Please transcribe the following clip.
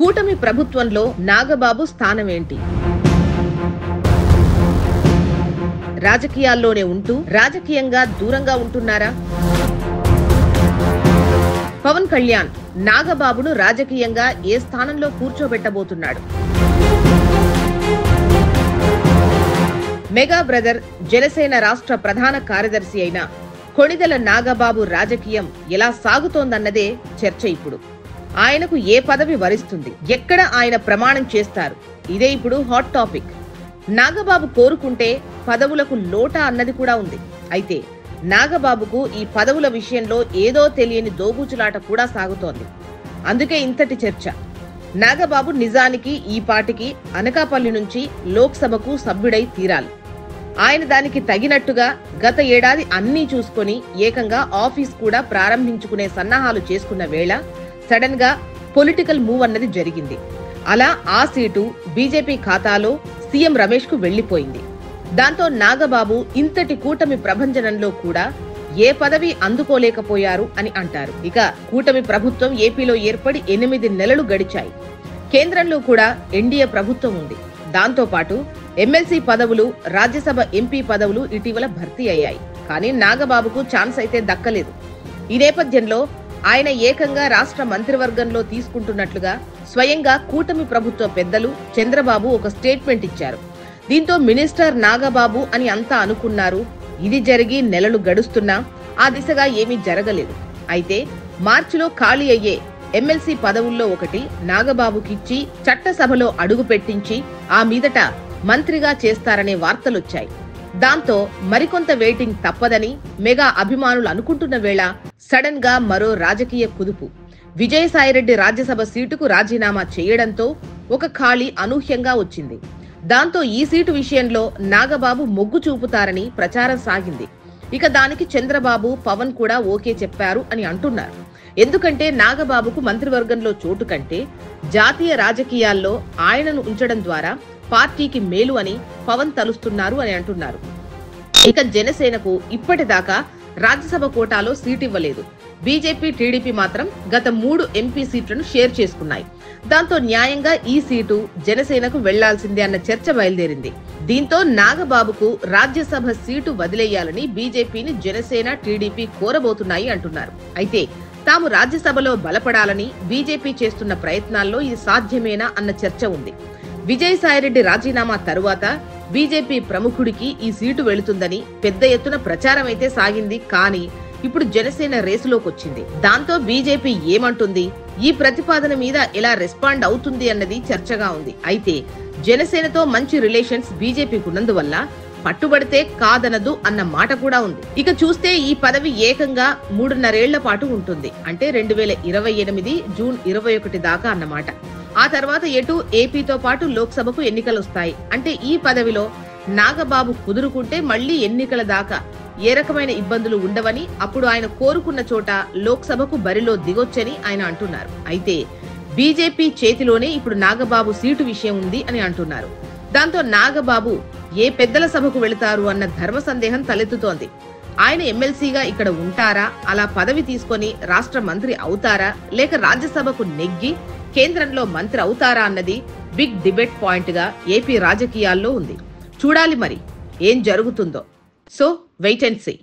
కూటమి ప్రభుత్వంలో నాగబాబు స్థానం ఏంటి? రాజకీయాల్లోనే ఉంటూ రాజకీయంగా దూరంగా ఉంటున్నారా? పవన్ కళ్యాణ్ నాగబాబును రాజకీయంగా ఏ స్థానంలో కూర్చోబెట్టబోతున్నాడు? మెగా బ్రదర్ జనసేన రాష్ట్ర ప్రధాన కార్యదర్శి అయిన కొణిదెల నాగబాబు రాజకీయం ఎలా సాగుతోందన్నదే చర్చ ఇప్పుడు. ఆయనకు ఏ పదవి వరిస్తుంది? ఎక్కడ ఆయన ప్రమాణం చేస్తారు? ఇదే ఇప్పుడు హాట్ టాపిక్. నాగబాబు కోరుకుంటే పదవులకు లోటా అన్నది కూడా ఉంది. అయితే నాగబాబుకు ఈ పదవుల విషయంలో ఏదో తెలియని దోబూచులాట కూడా సాగుతోంది. అందుకే ఇంతటి చర్చ. నాగబాబు నిజానికి ఈ పాటికి అనకాపల్లి నుంచి లోక్సభకు సభ్యుడై తీరాలి. ఆయన దానికి తగినట్టుగా గత ఏడాది అన్నీ చూసుకొని ఏకంగా ఆఫీస్ కూడా ప్రారంభించుకునే సన్నాహాలు చేసుకున్న వేళ సడన్ గా పొలిటికల్ మూవ్ అన్నది జరిగింది. అలా ఆ సీటు బీజేపీ ఖాతాలో సీఎం రమేష్ కు వెళ్లిపోయింది. దాంతో నాగబాబు ఇంతటి కూటమి ప్రభంజనంలో కూడా ఏ పదవి అందుకోలేకపోయారు అని అంటారు. ఇక కూటమి ప్రభుత్వం ఏపీలో ఏర్పడి 8 నెలలు గడిచాయి. కేంద్రంలో కూడా ఎన్డీఏ ప్రభుత్వం ఉంది. దాంతో పాటు ఎమ్మెల్సీ పదవులు, రాజ్యసభ ఎంపీ పదవులు ఇటీవల భర్తీ అయ్యాయి. కానీ నాగబాబుకు ఛాన్స్ అయితే దక్కలేదు. ఈ నేపథ్యంలో ఆయన ఏకంగా రాష్ట్ర మంత్రివర్గంలో తీసుకుంటున్నట్లుగా స్వయంగా కూటమి ప్రభుత్వ పెద్దలు చంద్రబాబు ఒక స్టేట్మెంట్ ఇచ్చారు. దీంతో మినిస్టర్ నాగబాబు అని అంతా అనుకున్నారు. ఇది జరిగి నెలలు గడుస్తున్నా ఆ దిశగా ఏమీ జరగలేదు. అయితే మార్చిలో ఖాళీ అయ్యే ఎమ్మెల్సీ పదవుల్లో ఒకటి నాగబాబుకిచ్చి చట్టసభలో అడుగు పెట్టించి ఆ మీదట మంత్రిగా చేస్తారనే వార్తలొచ్చాయి. దాంతో మరికొంత వెయిటింగ్ తప్పదని మెగా అభిమానులు అనుకుంటున్న వేళ సడన్ గా మరో రాజకీయ కుదుపు. విజయసాయిరెడ్డి రాజ్యసభ సీటుకు రాజీనామా చేయడంతో ఒక ఖాళీ అనూహ్యంగా వచ్చింది. దాంతో ఈ సీటు విషయంలో నాగబాబు మొగ్గు చూపుతారని ప్రచారం సాగింది. ఇక దానికి చంద్రబాబు, పవన్ కూడా ఓకే చెప్పారు అని అంటున్నారు. ఎందుకంటే నాగబాబుకు మంత్రివర్గంలో చోటు కంటే జాతీయ రాజకీయాల్లో ఆయనను ఉంచడం ద్వారా పార్టీకి మేలు అని పవన్ తలుస్తున్నారు అని అంటున్నారు. ఇక జనసేనకు ఇప్పటిదాకా రాజ్యసభ కోటాలో సీటు ఇవ్వలేదు. బీజేపీ, టీడీపీ మాత్రం గత 3 ఎంపీ సీట్లను షేర్ చేసుకున్నాయి. దాంతో న్యాయంగా ఈ సీటు జనసేనకు వెళ్లాల్సిందే అన్న చర్చ బయలుదేరింది. దీంతో నాగబాబుకు రాజ్యసభ సీటు వదిలేయాలని బీజేపీని జనసేన, టీడీపీ కోరబోతున్నాయి అంటున్నారు. అయితే తాము రాజ్యసభలో బలపడాలని బీజేపీ చేస్తున్న ప్రయత్నాల్లో ఇది సాధ్యమేనా అన్న చర్చ ఉంది. విజయసాయిరెడ్డి రాజీనామా తరువాత బీజేపీ ప్రముఖుడికి ఈ సీటు వెళుతుందని పెద్ద ఎత్తున ప్రచారం అయితే సాగింది. కానీ ఇప్పుడు జనసేన రేసులోకి వచ్చింది. దాంతో బీజేపీ ఏమంటుంది, ఈ ప్రతిపాదన మీద ఎలా రెస్పాండ్ అవుతుంది అన్నది చర్చగా ఉంది. అయితే జనసేనతో మంచి రిలేషన్స్ బీజేపీకి ఉన్నందువల్ల పట్టుబడితే కాదనదు అన్న మాట కూడా ఉంది. ఇక చూస్తే ఈ పదవి ఏకంగా 3.5 ఏళ్ల పాటు ఉంటుంది. అంటే 2028 జూన్ 21 దాకా అన్నమాట. ఆ తర్వాత ఎటు ఏపీతో పాటు లోక్సభకు ఎన్నికలొస్తాయి. అంటే ఈ పదవిలో నాగబాబు కుదురుకుంటే మళ్లీ ఎన్నికల దాకా ఏ రకమైన ఇబ్బందులు ఉండవని, అప్పుడు ఆయన కోరుకున్న చోట లోక్సభకు బరిలో దిగొచ్చని ఆయన అంటున్నారు. అయితే బీజేపీ చేతిలోనే ఇప్పుడు నాగబాబు సీటు విషయం ఉంది అని అంటున్నారు. దాంతో నాగబాబు ఏ పెద్దల సభకు వెళతారు అన్న ధర్మ సందేహం తలెత్తుతోంది. ఆయన ఎమ్మెల్సీగా ఇక్కడ ఉంటారా, అలా పదవి తీసుకొని రాష్ట్ర మంత్రి అవుతారా, లేక రాజ్యసభకు నెగ్గి కేంద్రంలో మంత్రి అవుతారా అన్నది బిగ్ డిబేట్ పాయింట్ గా ఏపీ రాజకీయాల్లో ఉంది. చూడాలి మరి ఏం జరుగుతుందో. So wait and see.